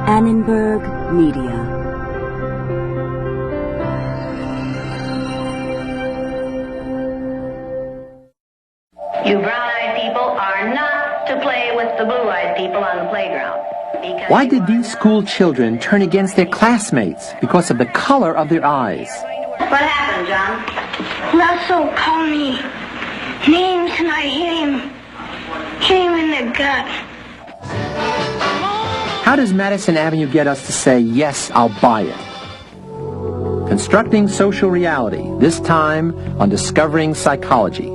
Annenberg Media. You brown-eyed people are not to play with the blue-eyed people on the playground. Why did these school children turn against their classmates because of the color of their eyes? What happened, John? Russell called me names and I hit him in the gut. How does Madison Avenue get us to say, yes, I'll buy it? Constructing Social Reality, this time on Discovering Psychology.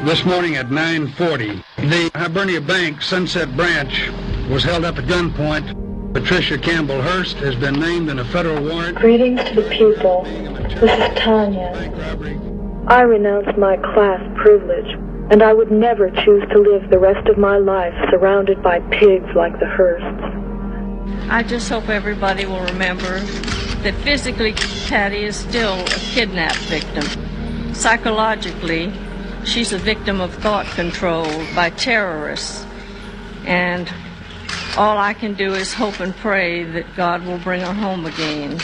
This morning at 9:40, the Hibernia Bank Sunset Branch was held up at gunpoint. Patricia Campbell Hurst has been named in a federal warrant. Greetings to the people. This is Tanya. I renounce my class privilege, and I would never choose to live the rest of my life surrounded by pigs like the Hursts. I just hope everybody will remember that physically Patty is still a kidnapped victim. Psychologically, she's a victim of thought control by terrorists. And all I can do is hope and pray that God will bring her home again.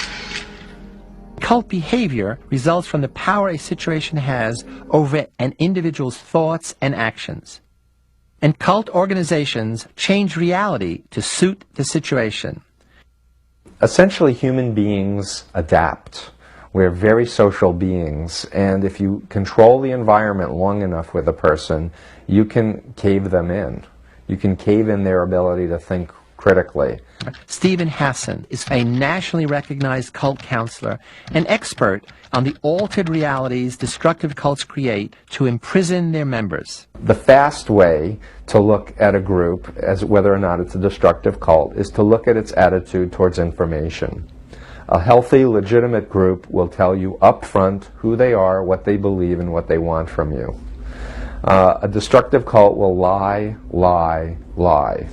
Cult behavior results from the power a situation has over an individual's thoughts and actions. And cult organizations change reality to suit the situation. Essentially, human beings adapt. We're very social beings, and if you control the environment long enough with a person, you can cave them in. You can cave in their ability to think critically. Stephen Hassan is a nationally recognized cult counselor, an expert on the altered realities destructive cults create to imprison their members. The fast way to look at a group, as whether or not it's a destructive cult, is to look at its attitude towards information. A healthy, legitimate group will tell you up front who they are, what they believe, and what they want from you. A destructive cult will lie, lie, lie.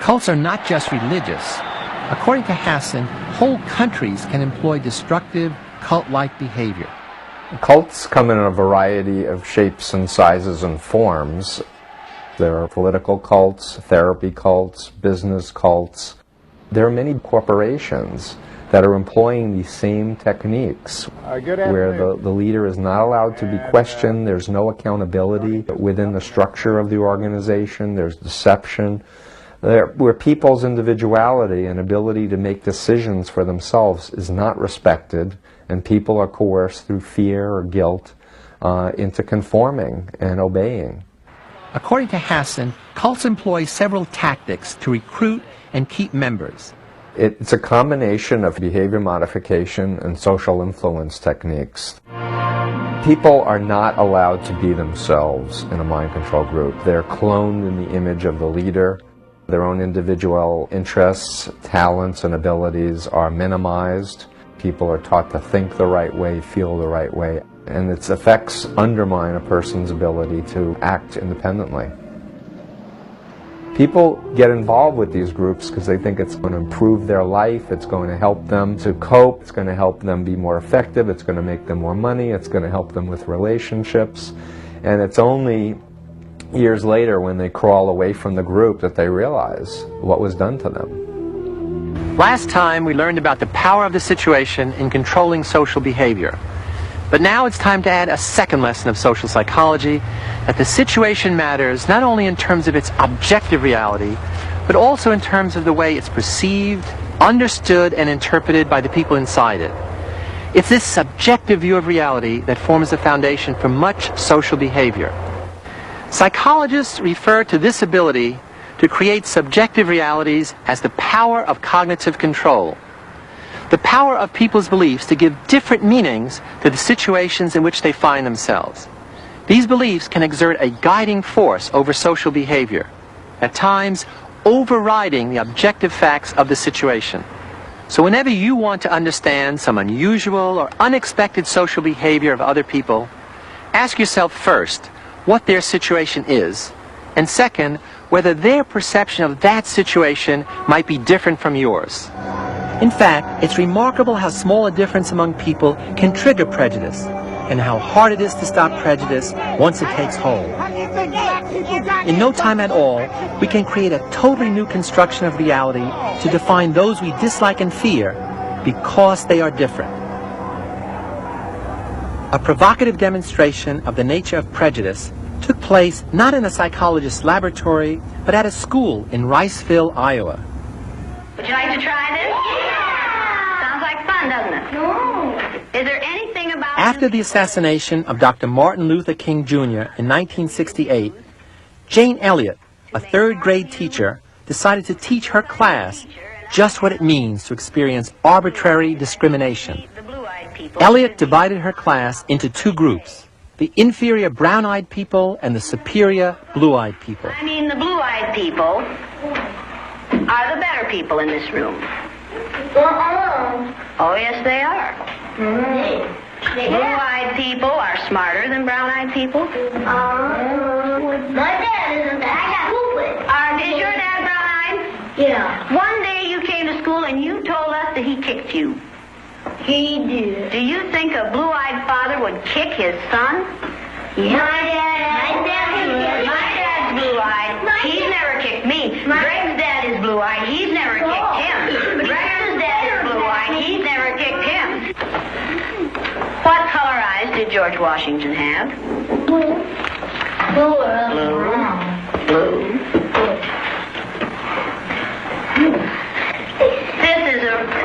Cults are not just religious. According to Hassan, whole countries can employ destructive, cult-like behavior. Cults come in a variety of shapes and sizes and forms. There are political cults, therapy cults, business cults. There are many corporations that are employing these same techniques where the leader is not allowed to be questioned, there's no accountability within the structure of the organization, there's deception, where people's individuality and ability to make decisions for themselves is not respected, and people are coerced through fear or guilt into conforming and obeying. According to Hassan, cults employ several tactics to recruit and keep members. It's a combination of behavior modification and social influence techniques. People are not allowed to be themselves in a mind control group. They're cloned in the image of the leader. Their own individual interests, talents, and abilities are minimized. People are taught to think the right way, feel the right way, and its effects undermine a person's ability to act independently. People get involved with these groups because they think it's going to improve their life, it's going to help them to cope, it's going to help them be more effective, it's going to make them more money, it's going to help them with relationships, and it's only years later when they crawl away from the group that they realize what was done to them. Last time we learned about the power of the situation in controlling social behavior. But now it's time to add a second lesson of social psychology, that the situation matters not only in terms of its objective reality, but also in terms of the way it's perceived, understood, and interpreted by the people inside it. It's this subjective view of reality that forms the foundation for much social behavior. Psychologists refer to this ability to create subjective realities as the power of cognitive control. The power of people's beliefs to give different meanings to the situations in which they find themselves. These beliefs can exert a guiding force over social behavior. At times, overriding the objective facts of the situation. So whenever you want to understand some unusual or unexpected social behavior of other people, ask yourself first what their situation is, and second, whether their perception of that situation might be different from yours. In fact, it's remarkable how small a difference among people can trigger prejudice, and how hard it is to stop prejudice once it takes hold. In no time at all, we can create a totally new construction of reality to define those we dislike and fear because they are different. A provocative demonstration of the nature of prejudice took place not in a psychologist's laboratory, but at a school in Riceville, Iowa. Would you like to try this? Yeah! Sounds like fun, doesn't it? No. Is there anything about... After the assassination of Dr. Martin Luther King Jr. in 1968, Jane Elliott, a third-grade teacher, decided to teach her class just what it means to experience arbitrary discrimination. Elliott divided her class into two groups, the inferior brown-eyed people and the superior blue-eyed people. I mean, the blue-eyed people are the better people in this room. Oh, yes, they are. Blue-eyed people are smarter than brown-eyed people. My dad isn't. I got stupid. Is your dad brown-eyed? Yeah. One day you came to school and you told us that he kicked you. He did. Do you think a blue-eyed father would kick his son? Yeah. My dad's blue-eyed. He's never kicked me. Greg's dad is blue-eyed. He's never kicked him. Greg's dad is blue-eyed. He's never kicked him. What color eyes did George Washington have? Blue. Blue.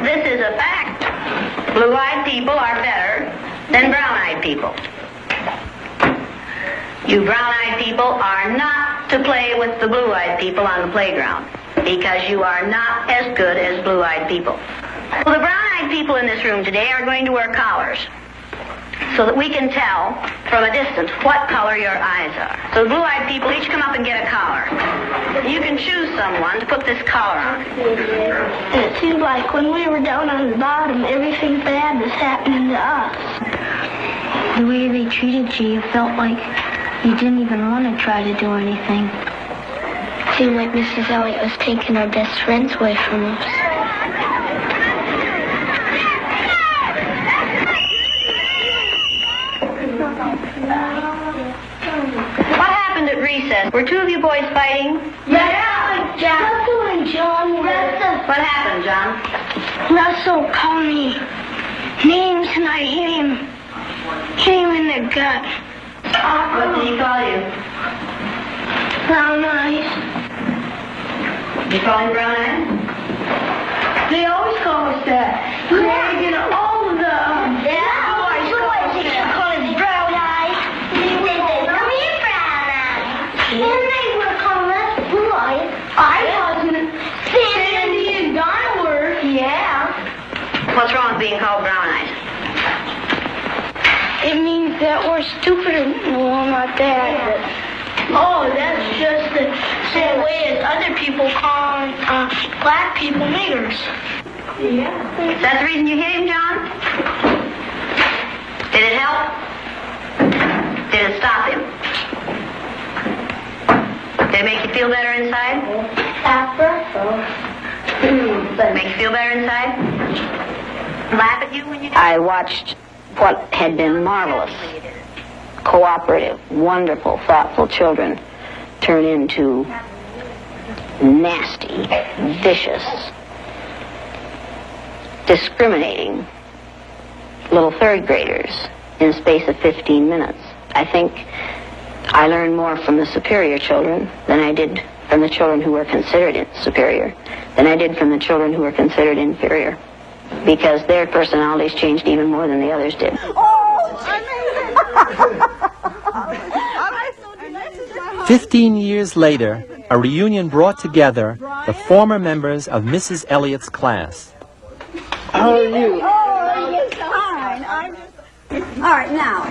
This is a fact. Blue-eyed people are better than brown-eyed people. You brown-eyed people are not to play with the blue-eyed people on the playground because you are not as good as blue-eyed people. Well, the brown-eyed people in this room today are going to wear collars so that we can tell from a distance what color your eyes are. So the blue-eyed people each come up and get a collar. You can choose someone to put this collar on. And it seemed like when we were down on the bottom, everything bad was happening to us. The way they treated you, you felt like you didn't even want to try to do anything. It seemed like Mrs. Elliott was taking our best friends away from us. What happened at recess? Were two of you boys fighting? Yeah, Russell and John were. What happened, John? Russell called me names and I hit him in the gut. What did he call you? Brown eyes. Did you call him brown eyes? They always call us that. Greg and all of the boys call us brown eyes. They said, come here, brown eyes. And they were calling us blue eyes. I wasn't. Sandy and Don were. Yeah. What's wrong with being called brown eyes? It means that we're stupider. Well, not that. Oh, that's just the same way as other people call black people niggers. Yeah. Is that the reason you hit him, John? Did it help? Did it stop him? Did it make you feel better inside? Make you feel better inside? Laugh at you when you do? I watched what had been marvelous, cooperative, wonderful, thoughtful children turn into nasty, vicious, discriminating little third graders in the space of 15 minutes. I think I learned more from the superior children than I did from the children who were considered superior, than I did from the children who were considered inferior, because their personalities changed even more than the others did. 15 years later, a reunion brought together the former members of Mrs. Elliott's class. How are you? Oh, yes, fine. All right, now,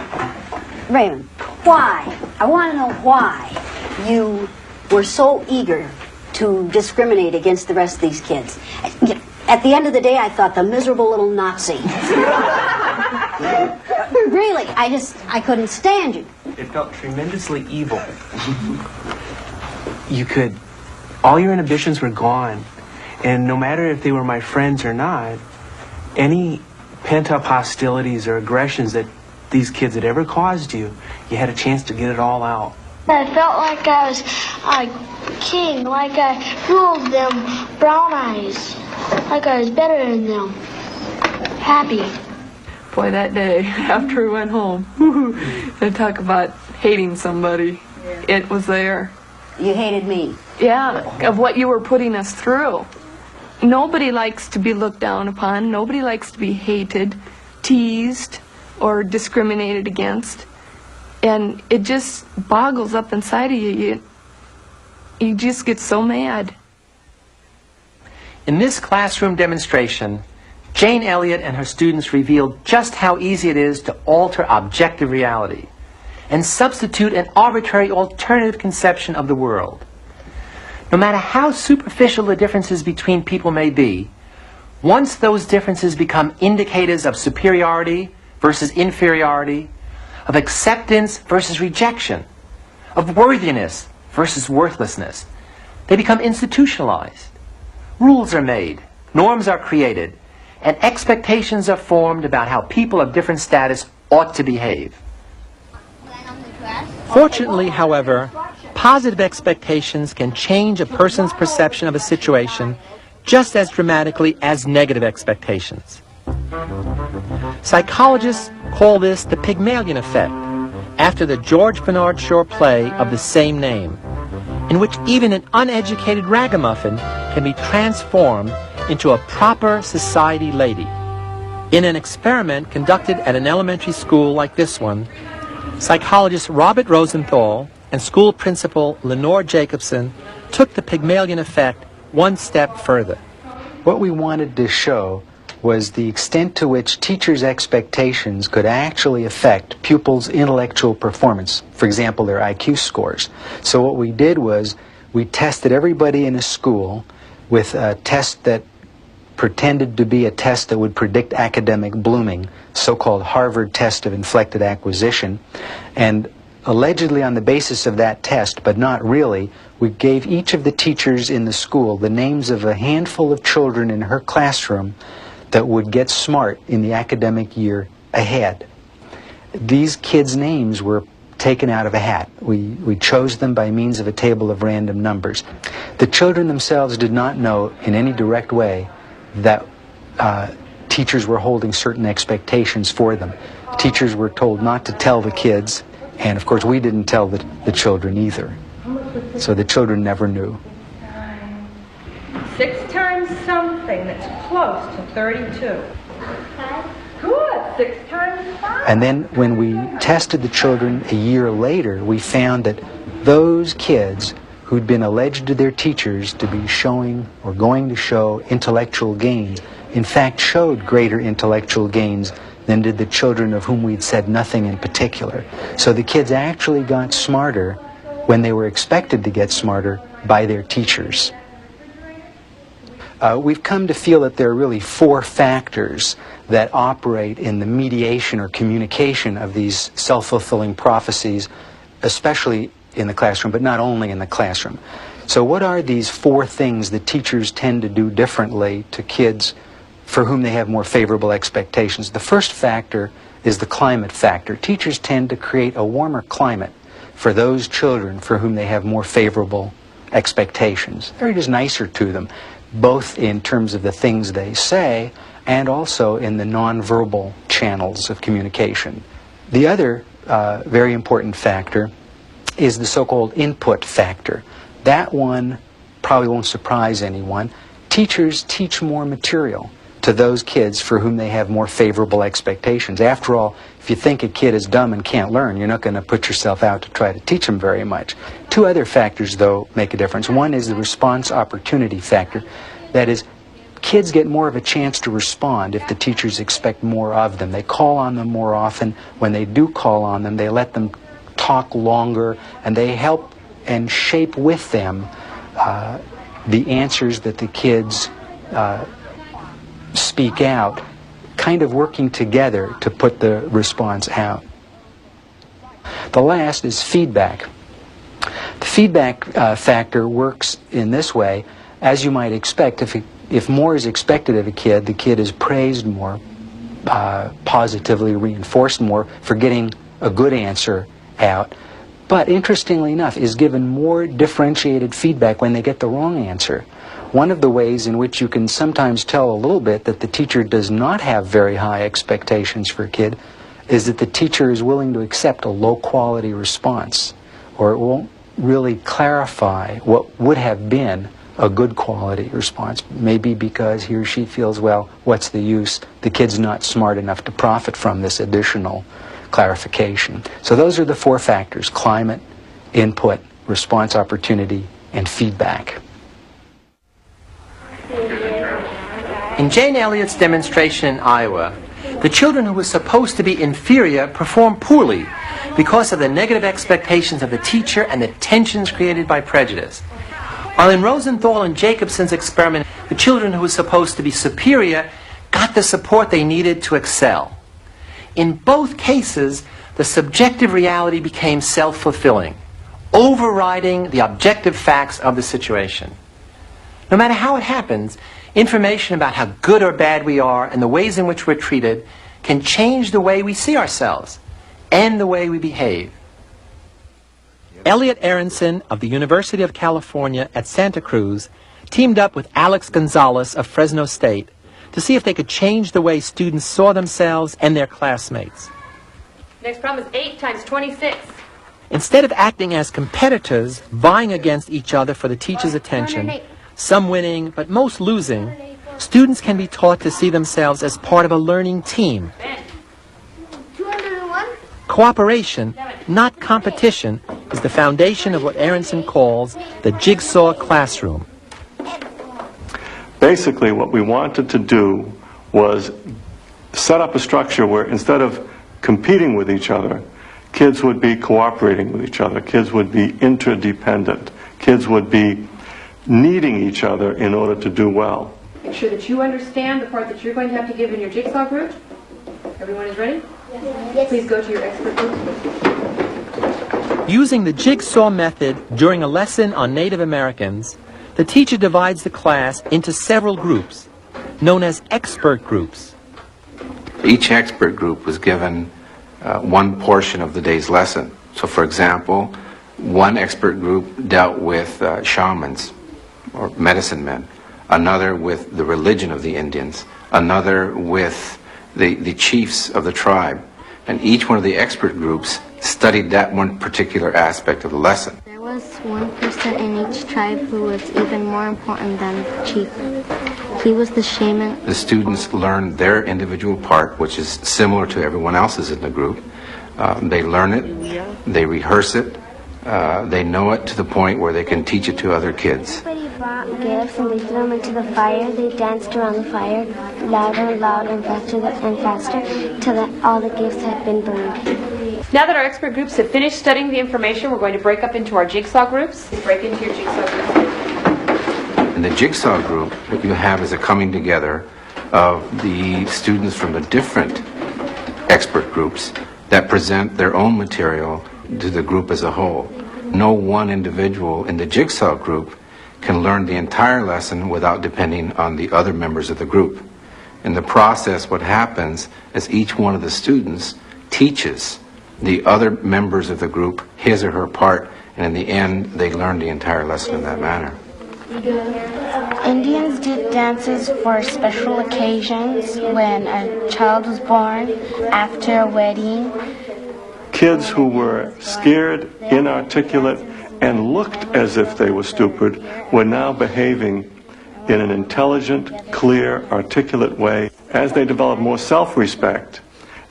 Raymond, why? I want to know why you were so eager to discriminate against the rest of these kids. At the end of the day, I thought the miserable little Nazi. Really, I couldn't stand you. It felt tremendously evil. All your inhibitions were gone. And no matter if they were my friends or not, any pent-up hostilities or aggressions that these kids had ever caused you, you had a chance to get it all out. I felt like I was a king, like I ruled them brown eyes, like I was better than them. Happy. Boy, that day after we went home, and talk about hating somebody, it was there. You hated me. Yeah, of what you were putting us through. Nobody likes to be looked down upon. Nobody likes to be hated, teased, or discriminated against. And it just boggles up inside of you. You just get so mad. In this classroom demonstration, Jane Elliott and her students revealed just how easy it is to alter objective reality and substitute an arbitrary alternative conception of the world. No matter how superficial the differences between people may be, once those differences become indicators of superiority versus inferiority, of acceptance versus rejection, of worthiness versus worthlessness, they become institutionalized. Rules are made, norms are created, and expectations are formed about how people of different status ought to behave. Fortunately, however, positive expectations can change a person's perception of a situation just as dramatically as negative expectations. Psychologists call this the Pygmalion effect, after the George Bernard Shaw play of the same name, in which even an uneducated ragamuffin can be transformed into a proper society lady. In an experiment conducted at an elementary school like this one, psychologist Robert Rosenthal and school principal Lenore Jacobson took the Pygmalion effect one step further. What we wanted to show was the extent to which teachers' expectations could actually affect pupils' intellectual performance, for example, their IQ scores. So what we did was we tested everybody in a school with a test that pretended to be a test that would predict academic blooming, so-called Harvard test of inflected acquisition, and allegedly on the basis of that test, but not really, we gave each of the teachers in the school the names of a handful of children in her classroom that would get smart in the academic year ahead. These kids' names were taken out of a hat. We chose them by means of a table of random numbers. The children themselves did not know in any direct way that teachers were holding certain expectations for them. Teachers were told not to tell the kids, and of course we didn't tell the children either. So the children never knew. 6 times something that's close to 32. Good. 6 times 5. And then when we tested the children a year later, we found that those kids who'd been alleged to their teachers to be showing or going to show intellectual gains, in fact showed greater intellectual gains than did the children of whom we'd said nothing in particular. So the kids actually got smarter when they were expected to get smarter by their teachers. We've come to feel that there are really 4 factors that operate in the mediation or communication of these self-fulfilling prophecies, especially in the classroom, but not only in the classroom. So what are these 4 things that teachers tend to do differently to kids for whom they have more favorable expectations? The first factor is the climate factor. Teachers tend to create a warmer climate for those children for whom they have more favorable expectations. They're just nicer to them, both in terms of the things they say and also in the nonverbal channels of communication. The other very important factor is the so-called input factor. That one probably won't surprise anyone. Teachers teach more material to those kids for whom they have more favorable expectations. After all, if you think a kid is dumb and can't learn, you're not going to put yourself out to try to teach them very much. 2 other factors, though, make a difference. One is the response opportunity factor. That is, kids get more of a chance to respond if the teachers expect more of them. They call on them more often. When they do call on them, they let them talk longer, and they help and shape with them the answers that the kids speak out, kind of working together to put the response out. The last is feedback. The feedback factor works in this way. As you might expect, if more is expected of a kid, the kid is praised more, positively reinforced more for getting a good answer out. But interestingly enough, is given more differentiated feedback when they get the wrong answer. One of the ways in which you can sometimes tell a little bit that the teacher does not have very high expectations for a kid is that the teacher is willing to accept a low-quality response, or it won't really clarify what would have been a good quality response, maybe because he or she feels, well, what's the use? The kid's not smart enough to profit from this additional clarification. So those are the four factors: climate, input, response opportunity, and feedback. In Jane Elliott's demonstration in Iowa, the children who were supposed to be inferior performed poorly because of the negative expectations of the teacher and the tensions created by prejudice. While in Rosenthal and Jacobson's experiment, the children who were supposed to be superior got the support they needed to excel. In both cases, the subjective reality became self-fulfilling, overriding the objective facts of the situation. No matter how it happens, information about how good or bad we are and the ways in which we're treated can change the way we see ourselves and the way we behave. Elliot Aronson of the University of California at Santa Cruz teamed up with Alex Gonzalez of Fresno State to see if they could change the way students saw themselves and their classmates. Next problem is 8 times 26. Instead of acting as competitors, vying against each other for the teacher's attention, some winning but most losing, students can be taught to see themselves as part of a learning team. 201? Cooperation, not competition, is the foundation of what Aronson calls the jigsaw classroom. Basically, what we wanted to do was set up a structure where instead of competing with each other, kids would be cooperating with each other, kids would be interdependent, kids would be needing each other in order to do well. Make sure that you understand the part that you're going to have to give in your jigsaw group. Everyone is ready? Yes. Please go to your expert group. Using the jigsaw method during a lesson on Native Americans, the teacher divides the class into several groups, known as expert groups. Each expert group was given one portion of the day's lesson. So, for example, one expert group dealt with shamans or medicine men, another with the religion of the Indians, another with the chiefs of the tribe. And each one of the expert groups studied that one particular aspect of the lesson. There was one person in each tribe who was even more important than the chief. He was the shaman. The students learned their individual part, which is similar to everyone else's in the group. They learn it, they rehearse it, they know it to the point where they can teach it to other kids. Everybody brought gifts and they threw them into the fire. They danced around the fire louder and louder and faster till all the gifts had been burned. Now that our expert groups have finished studying the information, we're going to break up into our jigsaw groups. Break into your jigsaw groups. In the jigsaw group, what you have is a coming together of the students from the different expert groups that present their own material to the group as a whole. No one individual in the jigsaw group can learn the entire lesson without depending on the other members of the group. In the process, what happens is each one of the students teaches the other members of the group his or her part, and in the end, they learn the entire lesson in that manner. Indians did dances for special occasions, when a child was born, after a wedding. Kids who were scared, inarticulate, and looked as if they were stupid were now behaving in an intelligent, clear, articulate way. As they developed more self-respect,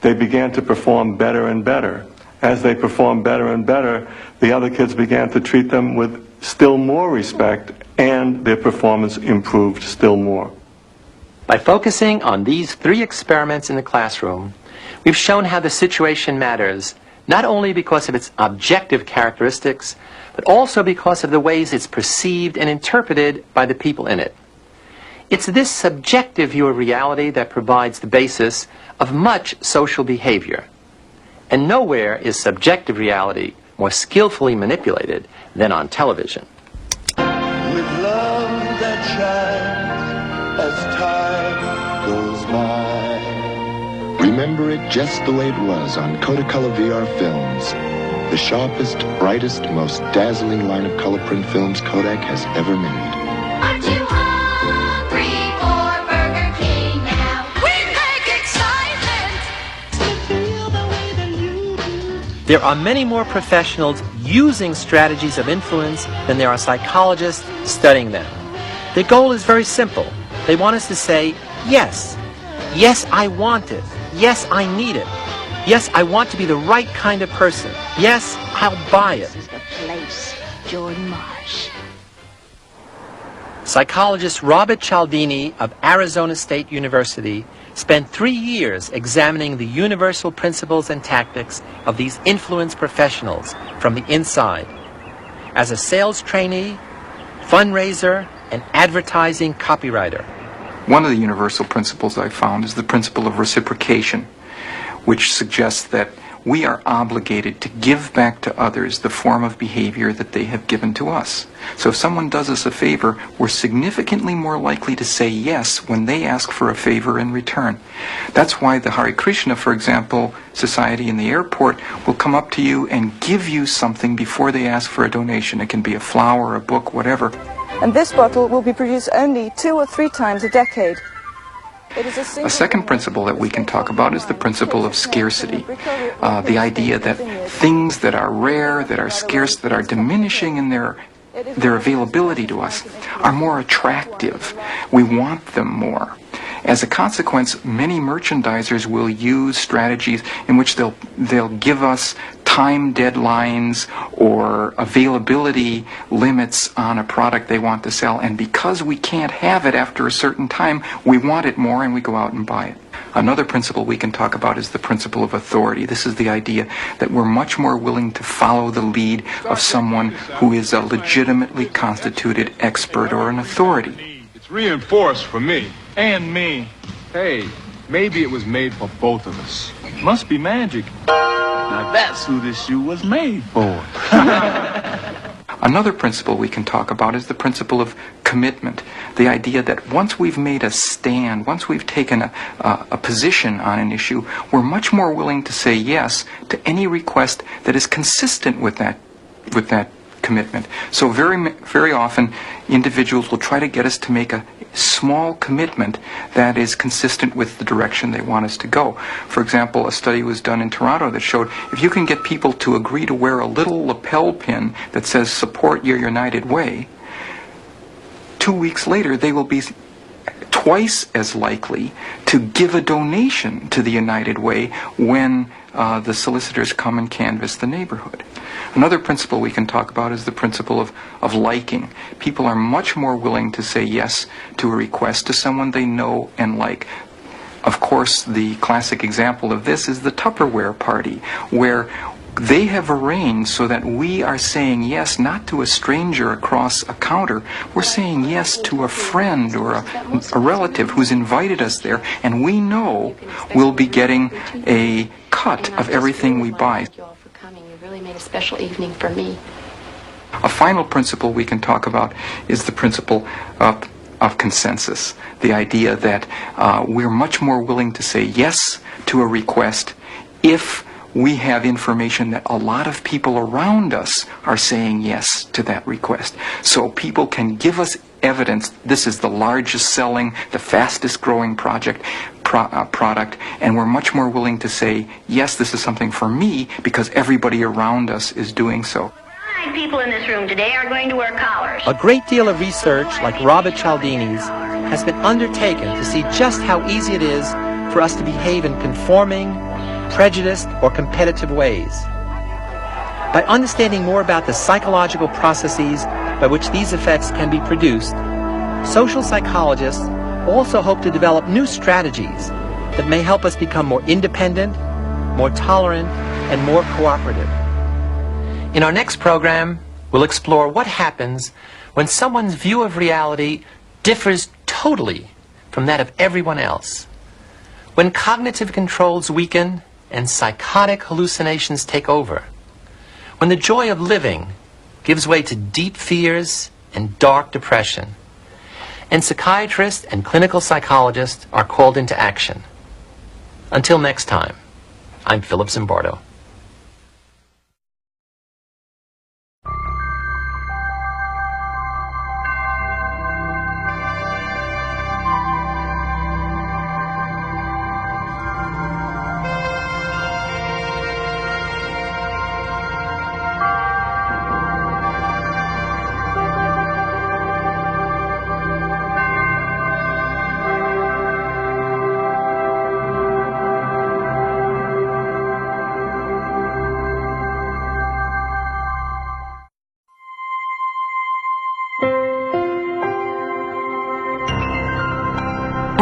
they began to perform better and better. As they performed better and better, the other kids began to treat them with still more respect, and their performance improved still more. By focusing on these 3 experiments in the classroom, we've shown how the situation matters not only because of its objective characteristics, but also because of the ways it's perceived and interpreted by the people in it. It's this subjective view of reality that provides the basis of much social behavior. And nowhere is subjective reality more skillfully manipulated than on television. With love that shines as time goes by. Remember it just the way it was on Kodacolor VR films. The sharpest, brightest, most dazzling line of color print films Kodak has ever made. Aren't you hungry for Burger King now? We make excitement to feel the way that you do. There are many more professionals using strategies of influence than there are psychologists studying them. Their goal is very simple. They want us to say, yes, yes, I want it. Yes, I need it. Yes, I want to be the right kind of person. Yes, I'll buy it. This is the place, Jordan Marsh. Psychologist Robert Cialdini of Arizona State University spent 3 years examining the universal principles and tactics of these influence professionals from the inside. As a sales trainee, fundraiser, and advertising copywriter. One of the universal principles I found is the principle of reciprocation, which suggests that we are obligated to give back to others the form of behavior that they have given to us. So if someone does us a favor, we're significantly more likely to say yes when they ask for a favor in return. That's why the Hare Krishna, for example, society in the airport will come up to you and give you something before they ask for a donation. It can be a flower, a book, whatever. And this bottle will be produced only 2 or 3 times a decade. A second principle that we can talk about is the principle of scarcity. The idea that things that are rare, that are scarce, that are diminishing in their availability to us are more attractive. We want them more. As a consequence, many merchandisers will use strategies in which they'll give us time deadlines or availability limits on a product they want to sell, and because we can't have it after a certain time, we want it more and we go out and buy it. Another principle we can talk about is the principle of authority. This is the idea that we're much more willing to follow the lead of someone who is a legitimately constituted expert or an authority. It's reinforced for me and me. Hey, maybe it was made for both of us. Must be magic. Now that's who this shoe was made for. Another principle we can talk about is the principle of commitment. The idea that once we've made a stand, once we've taken a position on an issue, we're much more willing to say yes to any request that is consistent with that commitment. So very often individuals will try to get us to make a small commitment that is consistent with the direction they want us to go. For example, a study was done in Toronto that showed if you can get people to agree to wear a little lapel pin that says "Support Your United Way," 2 weeks later they will be twice as likely to give a donation to the United Way when the solicitors come and canvass the neighborhood. Another principle we can talk about is the principle of liking. People are much more willing to say yes to a request to someone they know and like. Of course, the classic example of this is the Tupperware party, where they have arranged so that we are saying yes not to a stranger across a counter. We're saying yes to a friend or a relative who's invited us there, and we know we'll be getting a cut of everything we buy. You really made a special evening for me. A final principle we can talk about is the principle of consensus. The idea that we're much more willing to say yes to a request if we have information that a lot of people around us are saying yes to that request. So people can give us evidence this is the largest selling, the fastest growing product, and we're much more willing to say, yes, this is something for me because everybody around us is doing so. People in this room today are going to wear collars. A great deal of research, like Robert Cialdini's, has been undertaken to see just how easy it is for us to behave in conforming, prejudiced, or competitive ways. By understanding more about the psychological processes by which these effects can be produced, social psychologists also hope to develop new strategies that may help us become more independent, more tolerant, and more cooperative. In our next program, we'll explore what happens when someone's view of reality differs totally from that of everyone else. When cognitive controls weaken and psychotic hallucinations take over. When the joy of living gives way to deep fears and dark depression. And psychiatrists and clinical psychologists are called into action. Until next time, I'm Philip Zimbardo.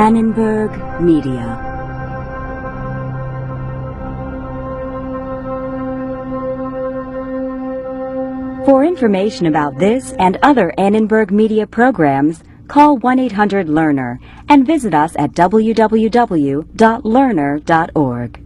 Annenberg Media. For information about this and other Annenberg Media programs, call 1-800-LEARNER and visit us at www.learner.org.